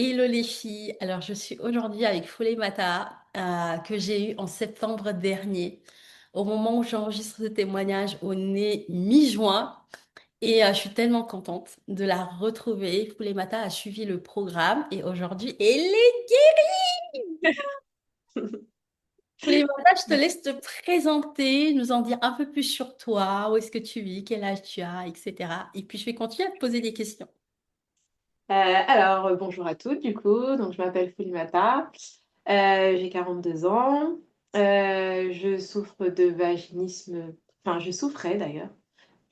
Hello les filles, alors je suis aujourd'hui avec Mata que j'ai eu en septembre dernier. Au moment où j'enregistre ce témoignage, on est mi-juin et je suis tellement contente de la retrouver. Mata a suivi le programme et aujourd'hui elle est guérie. Mata, je te laisse te présenter, nous en dire un peu plus sur toi, où est-ce que tu vis, quel âge tu as, etc. Et puis je vais continuer à te poser des questions. Bonjour à toutes, du coup. Donc, je m'appelle Foulimata, j'ai 42 ans. Je souffre de vaginisme, enfin, je souffrais d'ailleurs,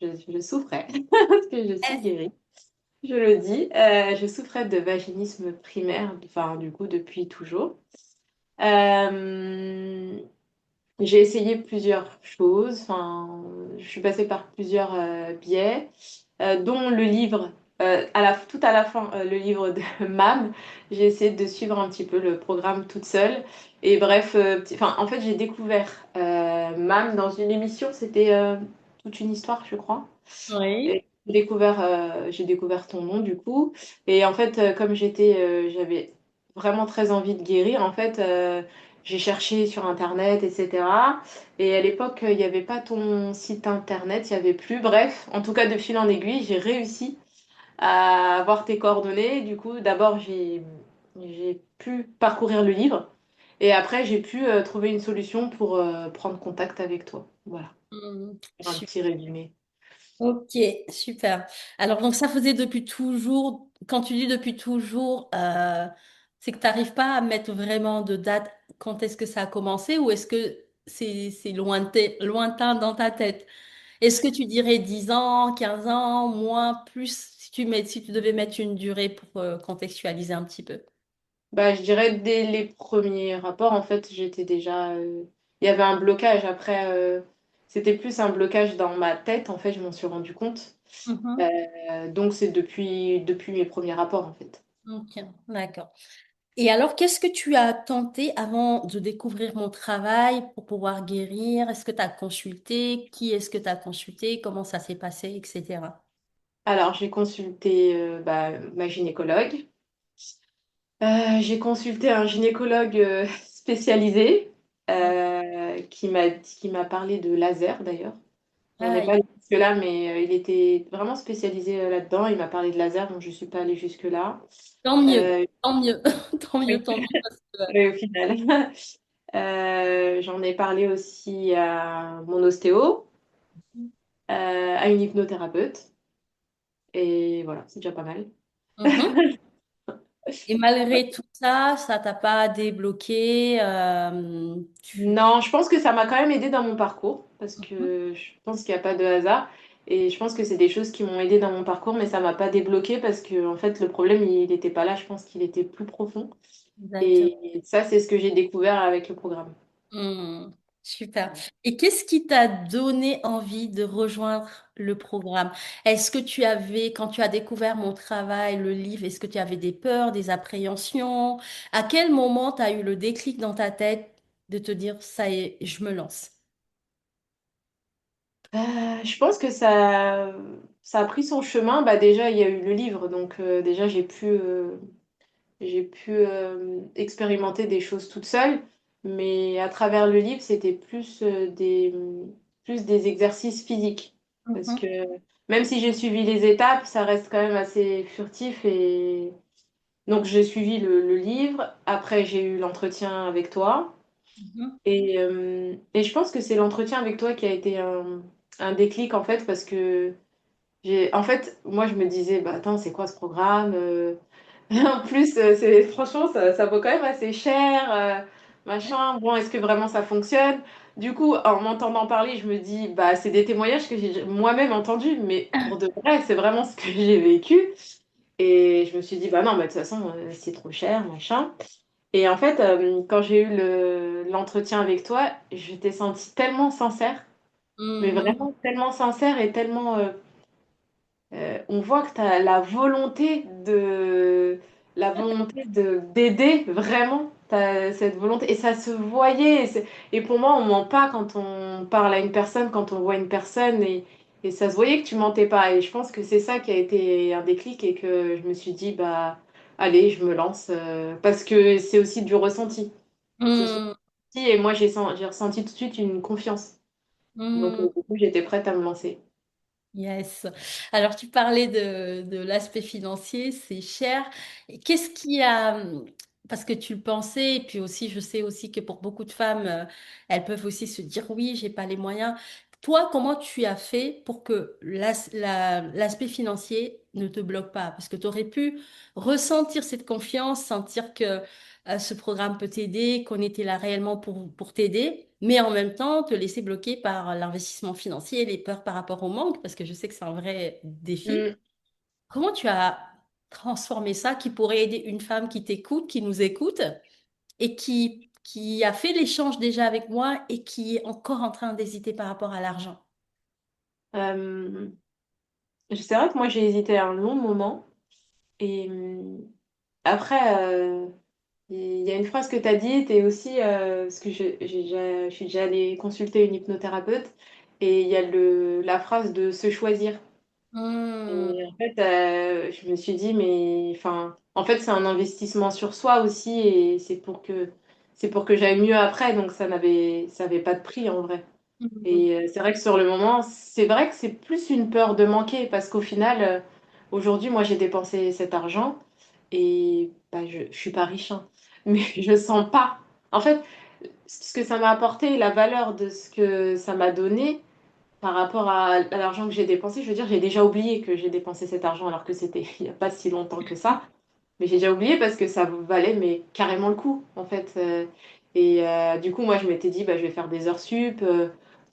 je souffrais parce que je suis Est-ce guérie, je le dis. Je souffrais de vaginisme primaire, enfin, du coup, depuis toujours. Euh, j'ai essayé plusieurs choses, enfin, je suis passée par plusieurs biais, dont le livre, tout à la fin, le livre de MAM. J'ai essayé de suivre un petit peu le programme toute seule. Et bref, enfin, en fait, j'ai découvert MAM dans une émission, c'était toute une histoire, je crois. Oui. Et j'ai découvert ton nom du coup. Et en fait, comme j'avais vraiment très envie de guérir, en fait, j'ai cherché sur Internet, etc. Et à l'époque, il n'y avait pas ton site Internet, il n'y avait plus. Bref, en tout cas, de fil en aiguille, j'ai réussi à avoir tes coordonnées. Du coup, d'abord, j'ai pu parcourir le livre. Et après, j'ai pu trouver une solution pour prendre contact avec toi. Voilà, Hmm. faire un petit résumé. Ok, super. Alors, donc ça faisait depuis toujours, quand tu dis depuis toujours, c'est que tu n'arrives pas à mettre vraiment de date quand est-ce que ça a commencé ou est-ce que c'est lointain, lointain dans ta tête? Est-ce que tu dirais 10 ans, 15 ans, moins, plus, si tu devais mettre une durée pour contextualiser un petit peu? Bah, je dirais dès les premiers rapports, en fait, j'étais déjà. Il y avait un blocage. Après, c'était plus un blocage dans ma tête, en fait, je m'en suis rendu compte. Mhm. Donc, c'est depuis mes premiers rapports, en fait. Ok, d'accord. Et alors, qu'est-ce que tu as tenté avant de découvrir mon travail pour pouvoir guérir? Est-ce que tu as consulté? Qui est-ce que tu as consulté? Comment ça s'est passé, etc. Alors, j'ai consulté ma gynécologue. J'ai consulté un gynécologue spécialisé qui m'a parlé de laser, d'ailleurs. On n'est Ah, pas allé jusque-là, mais il était vraiment spécialisé là-dedans. Il m'a parlé de laser, donc je ne suis pas allée jusque-là. tant mieux, Euh, tant mieux, tant mieux, oui, tant mieux. Parce que, oui, au final. J'en ai parlé aussi à mon ostéo, à une hypnothérapeute. Et voilà, c'est déjà pas mal. Mhm. Et malgré tout ça, ça t'a pas débloqué. Non, je pense que ça m'a quand même aidé dans mon parcours, parce Mhm. que je pense qu'il n'y a pas de hasard. Et je pense que c'est des choses qui m'ont aidé dans mon parcours, mais ça m'a pas débloqué parce que en fait le problème il n'était pas là, je pense qu'il était plus profond. Exactement. Et ça, c'est ce que j'ai découvert avec le programme. Hmm, super. Et qu'est-ce qui t'a donné envie de rejoindre le programme? Est-ce que tu avais, quand tu as découvert mon travail, le livre, est-ce que tu avais des peurs, des appréhensions? À quel moment tu as eu le déclic dans ta tête de te dire, ça y est, je me lance? Je pense que ça a pris son chemin. Bah, déjà, il y a eu le livre, donc déjà j'ai pu expérimenter des choses toute seule. Mais à travers le livre, c'était plus des exercices physiques. Parce Mhm, que même si j'ai suivi les étapes, ça reste quand même assez furtif. Et donc, j'ai suivi le livre. Après, j'ai eu l'entretien avec toi. mhm, Et je pense que c'est l'entretien avec toi qui a été un déclic en fait, parce que en fait, moi je me disais, bah attends, c'est quoi ce programme? En plus, franchement, ça vaut quand même assez cher, machin. Bon, est-ce que vraiment ça fonctionne? Du coup, en m'entendant parler, je me dis, bah c'est des témoignages que j'ai moi-même entendus, mais pour de vrai, c'est vraiment ce que j'ai vécu. Et je me suis dit, bah non, bah, de toute façon, c'est trop cher, machin. Et en fait, quand j'ai eu l'entretien avec toi, je t'ai sentie tellement sincère, mais mhm, vraiment tellement sincère et tellement... on voit que tu as la volonté d'aider, vraiment. Tu as cette volonté. Et ça se voyait. Et pour moi, on ment pas quand on parle à une personne, quand on voit une personne. Et ça se voyait que tu mentais pas. Et je pense que c'est ça qui a été un déclic et que je me suis dit, bah... allez, je me lance parce que c'est aussi du ressenti. C'est aussi Hmm, du ressenti, et moi j'ai ressenti tout de suite une confiance. Donc hmm. du coup, j'étais prête à me lancer. Yes. Alors, tu parlais de l'aspect financier, c'est cher. Et qu'est-ce qui a, parce que tu le pensais, et puis aussi, je sais aussi que pour beaucoup de femmes, elles peuvent aussi se dire, oui, j'ai pas les moyens. Toi, comment tu as fait pour que l'aspect financier ne te bloque pas? Parce que tu aurais pu ressentir cette confiance, sentir que ce programme peut t'aider, qu'on était là réellement pour t'aider, mais en même temps te laisser bloquer par l'investissement financier, les peurs par rapport au manque, parce que je sais que c'est un vrai défi. Mm. Comment tu as transformé ça qui pourrait aider une femme qui t'écoute, qui nous écoute et qui a fait l'échange déjà avec moi et qui est encore en train d'hésiter par rapport à l'argent? Euh, c'est vrai que moi j'ai hésité un long moment et après il y a une phrase que tu as dite et aussi parce que je suis déjà allée consulter une hypnothérapeute et il y a la phrase de se choisir. Hmm, Et en fait, je me suis dit, mais enfin, en fait, c'est un investissement sur soi aussi, et c'est pour que j'aille mieux après, donc ça avait pas de prix en vrai. hmm, Et c'est vrai que sur le moment, c'est vrai que c'est plus une peur de manquer, parce qu'au final, aujourd'hui, moi, j'ai dépensé cet argent et bah, je suis pas riche, hein, mais je sens pas. En fait, ce que ça m'a apporté, la valeur de ce que ça m'a donné par rapport à l'argent que j'ai dépensé, je veux dire, j'ai déjà oublié que j'ai dépensé cet argent alors que c'était il n'y a pas si longtemps que ça. Mais j'ai déjà oublié parce que ça valait mais carrément le coup, en fait. Du coup, moi, je m'étais dit, bah, je vais faire des heures sup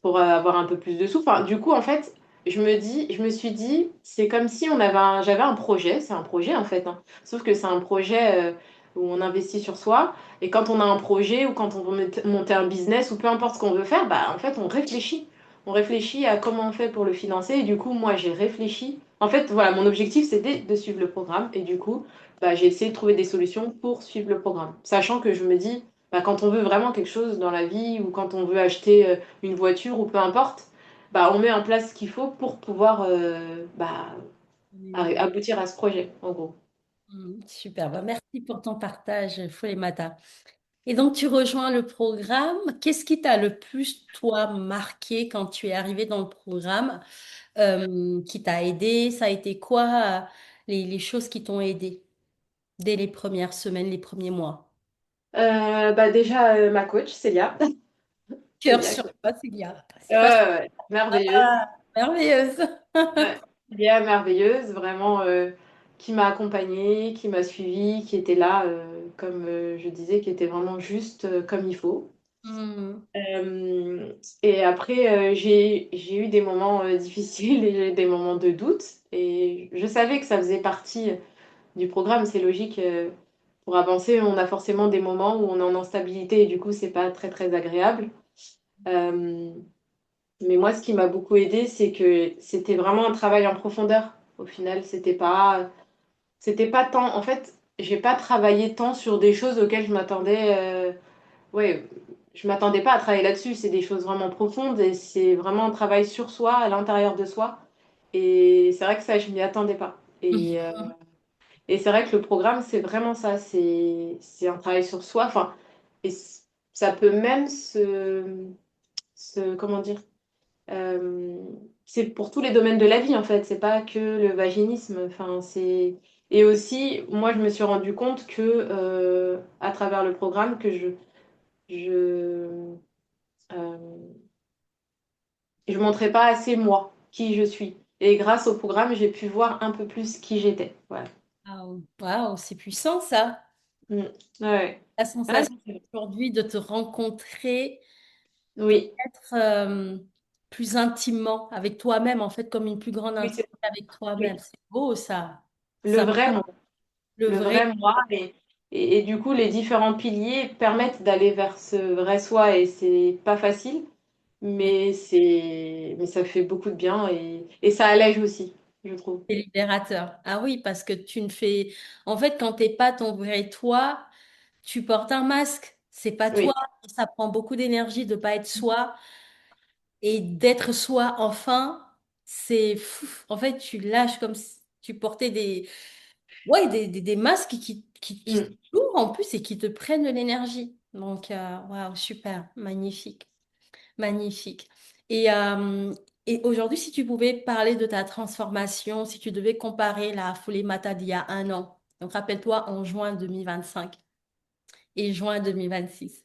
pour avoir un peu plus de sous. Enfin, du coup, en fait, je me suis dit, c'est comme si j'avais un projet, c'est un projet en fait, hein. Sauf que c'est un projet où on investit sur soi. Et quand on a un projet ou quand on veut monter un business ou peu importe ce qu'on veut faire, bah, en fait, on réfléchit. On réfléchit à comment on fait pour le financer. Et du coup, moi, j'ai réfléchi. En fait, voilà, mon objectif, c'était de suivre le programme. Et du coup, bah, j'ai essayé de trouver des solutions pour suivre le programme. Sachant que je me dis, bah, quand on veut vraiment quelque chose dans la vie ou quand on veut acheter une voiture ou peu importe, bah, on met en place ce qu'il faut pour pouvoir hmm, aboutir à ce projet, en gros. super. Bah, merci pour ton partage, Foulemata. Et donc, tu rejoins le programme. Qu'est-ce qui t'a le plus, toi, marqué quand tu es arrivé dans le programme, qui t'a aidé? Ça a été quoi, les choses qui t'ont aidé dès les premières semaines, les premiers mois? Bah, déjà, ma coach, Célia. Cœur Célia, sur toi, Célia. C'est pas ouais, merveilleuse. merveilleuse. Ouais. Célia, merveilleuse, vraiment, qui m'a accompagnée, qui m'a suivie, qui était là, comme je disais, qui était vraiment juste comme il faut. Hmm. Et après, j'ai eu des moments difficiles et j'ai eu des moments de doute. Et je savais que ça faisait partie du programme, c'est logique. Pour avancer, on a forcément des moments où on est en instabilité et du coup, c'est pas très très agréable. Euh, mais moi, ce qui m'a beaucoup aidé, c'est que c'était vraiment un travail en profondeur. Au final, c'était pas tant. En fait, j'ai pas travaillé tant sur des choses auxquelles je m'attendais. Ouais, je m'attendais pas à travailler là-dessus. C'est des choses vraiment profondes et c'est vraiment un travail sur soi, à l'intérieur de soi. Et c'est vrai que ça, je m'y attendais pas. Et c'est vrai que le programme, c'est vraiment ça. C'est un travail sur soi. Enfin, ça peut même comment dire, euh, c'est pour tous les domaines de la vie, en fait. C'est pas que le vaginisme. Enfin, c'est... Et aussi, moi, je me suis rendu compte que, à travers le programme, que je, je montrais pas assez moi, qui je suis. Et grâce au programme, j'ai pu voir un peu plus qui j'étais. Voilà. Waouh, waouh, c'est puissant ça. Mm. Ouais. La Ouais, sensation aujourd'hui de te rencontrer oui, peut-être plus intimement avec toi-même, en fait, comme une plus grande oui, intimité avec toi-même. oui. C'est beau ça. Le Ça vrai montre moi. le Le vrai. vrai moi. Et du coup, les différents piliers permettent d'aller vers ce vrai soi. Et c'est pas facile, mais ça fait beaucoup de bien et ça allège aussi, je trouve. C'est libérateur. Ah oui, parce que tu ne fais... En fait, quand t'es pas ton vrai toi, tu portes un masque. C'est pas toi. Oui, Ça prend beaucoup d'énergie de pas être soi. Et d'être soi, enfin, c'est fou. En fait, tu lâches comme si tu portais des... ouais, des masques qui sont Mm. lourds en plus et qui te prennent de l'énergie. Donc, waouh, super, magnifique, magnifique. Et, euh, et aujourd'hui, si tu pouvais parler de ta transformation, si tu devais comparer la Foulée Mata d'il y a un an, donc rappelle-toi en juin 2025 et juin 2026.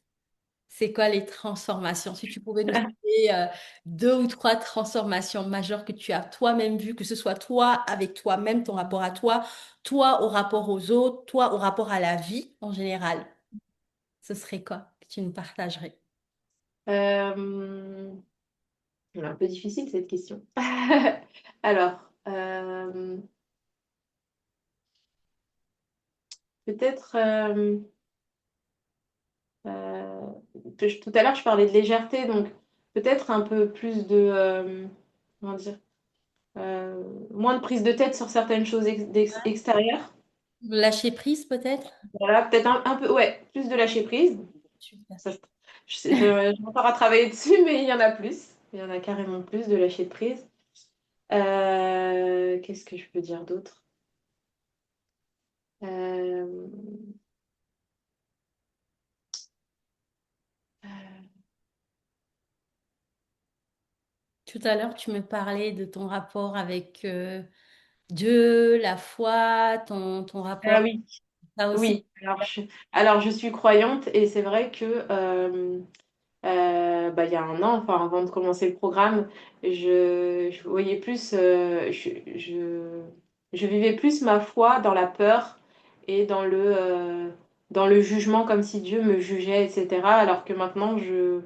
C'est quoi les transformations? Si tu pouvais nous citer deux ou trois transformations majeures que tu as toi-même vues, que ce soit toi avec toi-même, ton rapport à toi, toi au rapport aux autres, toi au rapport à la vie en général, ce serait quoi que tu nous partagerais? Euh, c'est un peu difficile cette question. Alors, peut-être, euh, tout à l'heure je parlais de légèreté, donc peut-être un peu plus de, comment dire, euh, moins de prise de tête sur certaines choses extérieures. Lâcher prise peut-être? Voilà, peut-être un peu, ouais, plus de lâcher prise. Super. Ça, j'ai encore à travailler dessus, mais il y en a plus. Il y en a carrément plus de lâcher prise. Qu'est-ce que je peux dire d'autre? Euh, Tout à l'heure, tu me parlais de ton rapport avec Dieu, la foi, ton ah rapport, oui, ça aussi. oui. Alors, je suis croyante et c'est vrai que bah, il y a un an, enfin, avant de commencer le programme, je voyais plus, je vivais plus ma foi dans la peur et dans le jugement, comme si Dieu me jugeait, etc. Alors que maintenant, je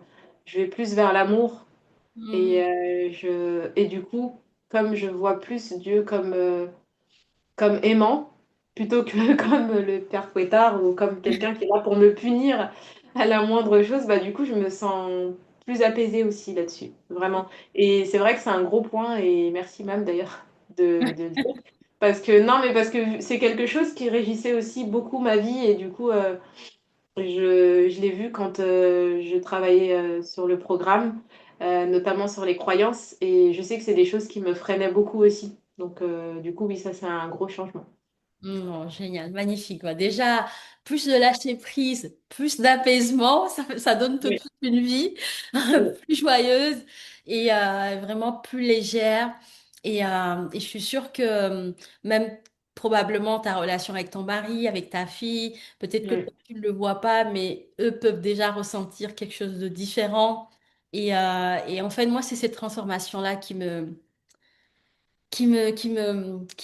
vais plus vers l'amour Hmm. et du coup, comme je vois plus Dieu comme aimant plutôt que comme le père Fouettard ou comme quelqu'un qui est là pour me punir à la moindre chose, bah du coup je me sens plus apaisée aussi là-dessus, vraiment. Et c'est vrai que c'est un gros point et merci même d'ailleurs de le dire. Parce que non, mais parce que c'est quelque chose qui régissait aussi beaucoup ma vie et du coup je l'ai vu quand je travaillais sur le programme, notamment sur les croyances et je sais que c'est des choses qui me freinaient beaucoup aussi. Donc du coup oui, ça c'est un gros changement. Non, génial, magnifique. Bah, déjà, plus de lâcher prise, plus d'apaisement, ça donne tout de Oui. suite une vie Oui. plus joyeuse et vraiment plus légère. Et je suis sûre que même probablement ta relation avec ton mari, avec ta fille, peut-être que Mm. toi, tu ne le vois pas, mais eux peuvent déjà ressentir quelque chose de différent. Et en fait, moi, c'est cette transformation-là qui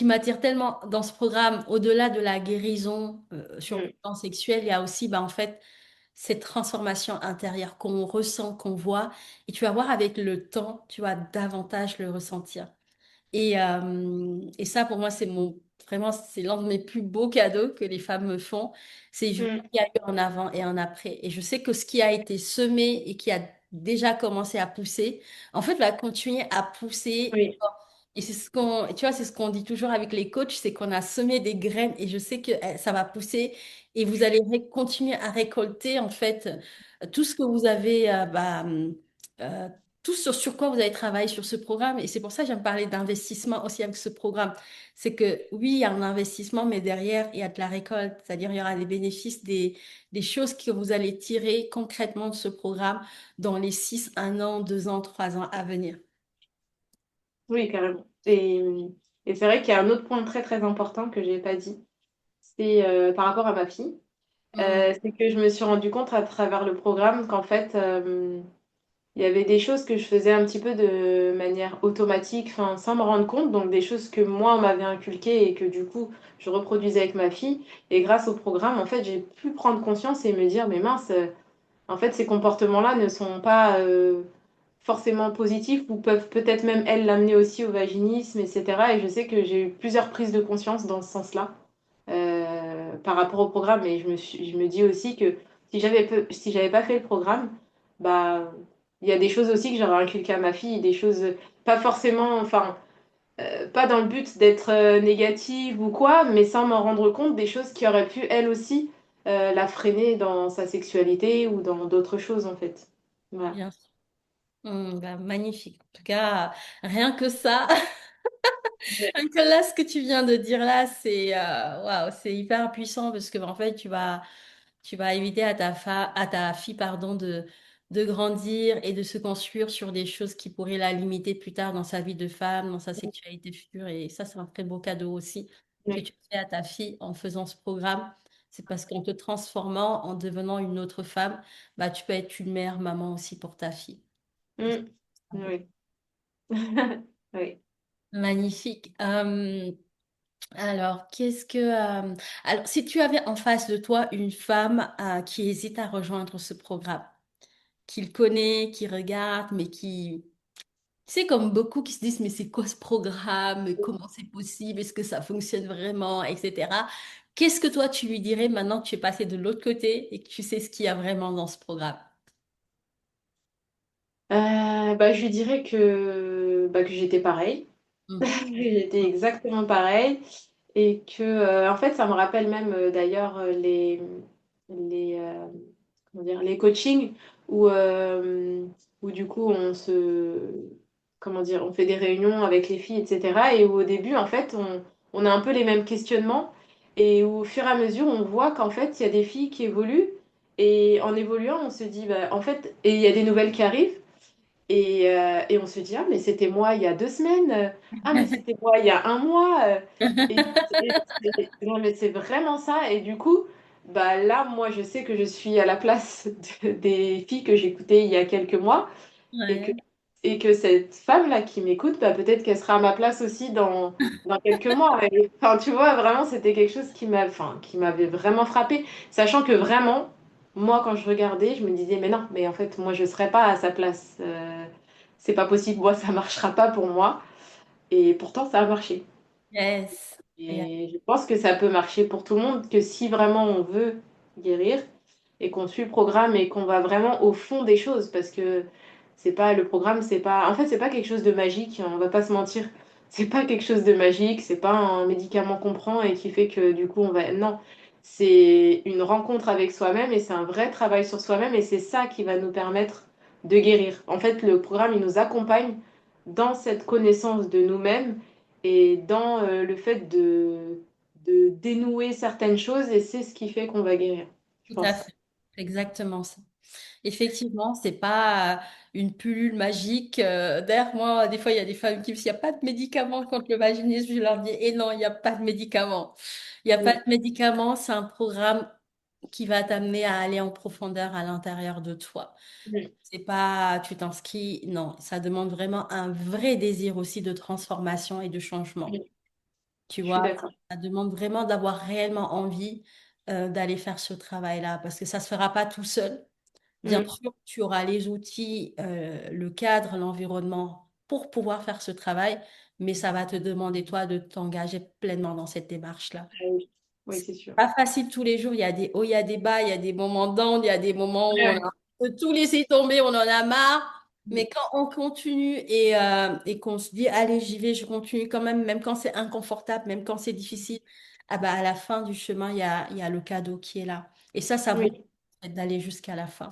m'attire tellement dans ce programme, au-delà de la guérison sur le Mm. plan sexuel, il y a aussi, bah, en fait, cette transformation intérieure qu'on ressent, qu'on voit. Et tu vas voir avec le temps, tu vas davantage le ressentir. Et ça, pour moi, vraiment, c'est l'un de mes plus beaux cadeaux que les femmes me font. C'est juste Mm. qu'il y a eu en avant et en après. Et je sais que ce qui a été semé et qui a déjà commencé à pousser, en fait, va continuer à pousser. Oui. Et c'est ce qu'on, tu vois, c'est ce qu'on dit toujours avec les coachs, c'est qu'on a semé des graines et je sais que ça va pousser et vous allez continuer à récolter, en fait, tout ce que vous avez, euh, tout sur quoi vous avez travaillé sur ce programme. Et c'est pour ça que j'aime parler d'investissement aussi avec ce programme. C'est que oui, il y a un investissement, mais derrière, il y a de la récolte. C'est-à-dire, il y aura des bénéfices, des choses que vous allez tirer concrètement de ce programme dans les 6, 1 an, 2 ans, 3 ans à venir. Oui, carrément. Et c'est vrai qu'il y a un autre point très très important que j'ai pas dit, c'est par rapport à ma fille. Hmm. C'est que je me suis rendu compte à travers le programme qu'en fait, il y avait des choses que je faisais un petit peu de manière automatique, enfin, sans me rendre compte, donc des choses que moi on m'avait inculquées et que du coup je reproduisais avec ma fille. Et grâce au programme, en fait, j'ai pu prendre conscience et me dire, mais mince, en fait, ces comportements-là ne sont pas forcément positifs ou peuvent peut-être même, elles, l'amener aussi au vaginisme, etc. Et je sais que j'ai eu plusieurs prises de conscience dans ce sens-là par rapport au programme. Et je me dis aussi que si j'avais pas fait le programme, bah, il y a des choses aussi que j'aurais inculquées à ma fille, des choses pas forcément, enfin, pas dans le but d'être négative ou quoi, mais sans m'en rendre compte, des choses qui auraient pu, elle aussi, la freiner dans sa sexualité ou dans d'autres choses, en fait. Voilà. Bien sûr. Bah, magnifique. En tout cas, rien que ça. Ouais. Donc là, ce que tu viens de dire là, c'est waouh, c'est hyper puissant parce que en fait, tu vas éviter à ta fille, pardon, de grandir et de se construire sur des choses qui pourraient la limiter plus tard dans sa vie de femme, dans sa sexualité future. Et ça, c'est un très beau cadeau aussi que Ouais. tu fais à ta fille en faisant ce programme. C'est parce qu'en te transformant, en devenant une autre femme, bah, tu peux être une meilleure maman aussi pour ta fille. Et Mm. c'est beau. Oui. Oui. Magnifique. Alors, alors, si tu avais en face de toi une femme qui hésite à rejoindre ce programme, qu'il connaît, qui regarde, mais qui, tu sais, comme beaucoup qui se disent, mais c'est quoi ce programme? Mais comment c'est possible? Est-ce que ça fonctionne vraiment? Etc. Qu'est-ce que toi, tu lui dirais maintenant que tu es passé de l'autre côté et que tu sais ce qu'il y a vraiment dans ce programme? Bah, je lui dirais que j'étais pareil. Mhm. J'étais exactement pareil. Et que, en fait, ça me rappelle même d'ailleurs les, comment dire, les coachings où, où du coup comment dire, on fait des réunions avec les filles, etc. Et où au début, en fait, on a un peu les mêmes questionnements et où, au fur et à mesure, on voit qu'en fait, il y a des filles qui évoluent et en évoluant, on se dit, bah, en fait, et il y a des nouvelles qui arrivent. Et on se dit, ah, mais c'était moi il y a 2 semaines. Ah, mais c'était moi il y a un mois. Et, non, mais c'est vraiment ça. Et du coup, bah, là, moi, je sais que je suis à la place des filles que j'écoutais il y a quelques mois. Et que, Ouais. et que cette femme-là qui m'écoute, bah, peut-être qu'elle sera à ma place aussi dans quelques mois. Et, enfin, tu vois, vraiment, c'était quelque chose enfin, qui m'avait vraiment frappée. Sachant que vraiment, moi, quand je regardais, je me disais, mais non, mais en fait, moi, je ne serais pas à sa place. C'est pas possible, moi, ça marchera pas pour moi. Et pourtant, ça a marché. Yes. Yeah. Et je pense que ça peut marcher pour tout le monde, que si vraiment on veut guérir et qu'on suit le programme et qu'on va vraiment au fond des choses, parce que c'est pas le programme, c'est pas, en fait, c'est pas quelque chose de magique, on va pas se mentir. C'est pas quelque chose de magique, c'est pas un médicament qu'on prend et qui fait que du coup on va. Non, c'est une rencontre avec soi-même et c'est un vrai travail sur soi-même et c'est ça qui va nous permettre de guérir. En fait, le programme, il nous accompagne dans cette connaissance de nous-mêmes et dans le fait de dénouer certaines choses, et c'est ce qui fait qu'on va guérir, je Tout à pense. fait. Exactement ça. Effectivement, c'est pas une pilule magique. D'ailleurs, moi, des fois, il y a des femmes qui me disent, il n'y a pas de médicament contre le vaginisme. Je leur dis, et non, il n'y a pas de médicament. Il n'y a pas de Mm, médicament. C'est un programme qui va t'amener à aller en profondeur à l'intérieur de toi. mm, C'est pas, tu t'inscris. Non, ça demande vraiment un vrai désir aussi de transformation et de changement. mm. Tu Je suis vois, d'accord. ça demande vraiment d'avoir réellement envie d'aller faire ce travail-là parce que ça se fera pas tout seul. Bien Mm, sûr, tu auras les outils, le cadre, l'environnement pour pouvoir faire ce travail, mais ça va te demander, toi, de t'engager pleinement dans cette démarche-là. ah oui, oui, C'est c'est sûr. pas facile tous les jours. Il y a des hauts, il y a des bas, il y a des moments down, il y a des moments où on Ouais. a peut tout laisser tomber, on en a marre. Mm, Mais quand on continue et qu'on se dit, allez, j'y vais, je continue quand même, même quand c'est inconfortable, même quand c'est difficile, ah bah, à la fin du chemin, il y a le cadeau qui est là. Et ça vaut oui. d'aller jusqu'à la fin.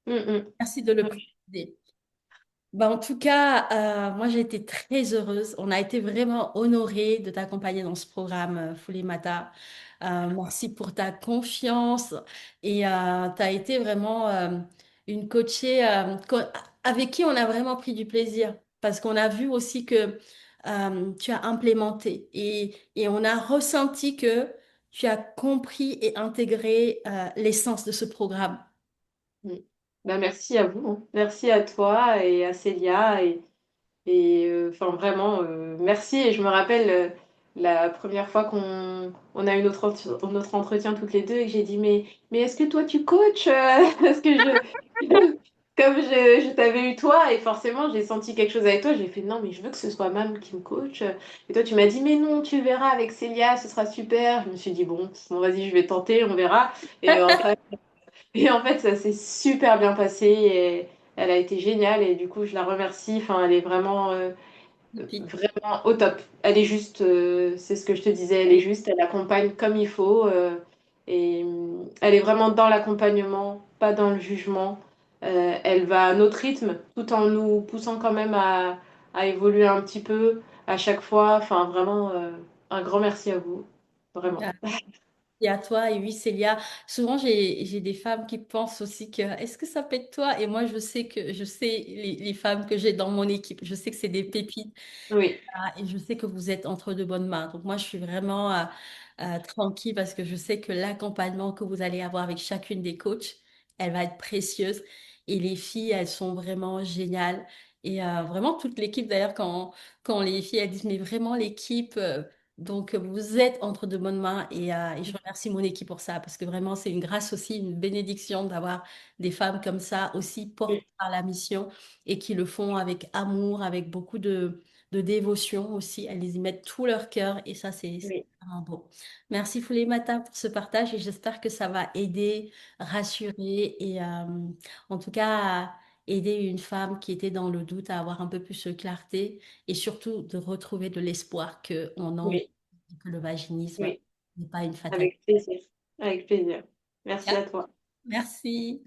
Mm, mm. Merci de le Ouais. préciser. Bah, en tout cas, moi j'ai été très heureuse. On a été vraiment honorés de t'accompagner dans ce programme Mata. Merci pour ta confiance et tu as été vraiment une coachée avec qui on a vraiment pris du plaisir parce qu'on a vu aussi que tu as implémenté et on a ressenti que tu as compris et intégré l'essence de ce programme. Mm. Bah, merci à vous, hein. Merci à toi et à Célia. Et enfin, vraiment, merci. Et je me rappelle la première fois qu'on a eu notre entretien toutes les deux et que j'ai dit, mais est-ce que toi tu coaches? Parce que comme je t'avais eu toi, et forcément j'ai senti quelque chose avec toi, j'ai fait non, mais je veux que ce soit Mam qui me coach. Et toi tu m'as dit, mais non, tu verras avec Célia, ce sera super. Je me suis dit, bon, vas-y, je vais tenter, on verra. Et en fait, ça s'est super bien passé et elle a été géniale et du coup, je la remercie. Enfin, elle est vraiment, vraiment au top. Elle est juste, c'est ce que je te disais, elle est juste, elle accompagne comme il faut et elle est vraiment dans l'accompagnement, pas dans le jugement. Elle va à notre rythme tout en nous poussant quand même à évoluer un petit peu. à chaque fois. Enfin, vraiment, un grand merci à vous. Vraiment. Et à toi, et oui, Célia. Souvent, j'ai des femmes qui pensent aussi que est-ce que ça peut être toi? Et moi, je sais les femmes que j'ai dans mon équipe. Je sais que c'est des pépites. Oui, Et je sais que vous êtes entre de bonnes mains. Donc moi, je suis vraiment tranquille parce que je sais que l'accompagnement que vous allez avoir avec chacune des coachs, elle va être précieuse. Et les filles, elles sont vraiment géniales. Et vraiment, toute l'équipe, d'ailleurs, quand les filles, elles disent, mais vraiment l'équipe, donc vous êtes entre de bonnes mains. Et je remercie mon équipe pour ça parce que vraiment, c'est une grâce aussi, une bénédiction d'avoir des femmes comme ça, aussi portées oui, par la mission et qui le font avec amour, avec beaucoup de dévotion aussi. Elles y mettent tout leur cœur et ça, c'est oui, vraiment beau. Merci Mata pour ce partage et j'espère que ça va aider, rassurer et en tout cas aider une femme qui était dans le doute à avoir un peu plus de clarté et surtout de retrouver de l'espoir qu'on en oui, que le vaginisme oui. n'est pas une fatalité. Avec plaisir. Avec plaisir. Merci à toi. Merci.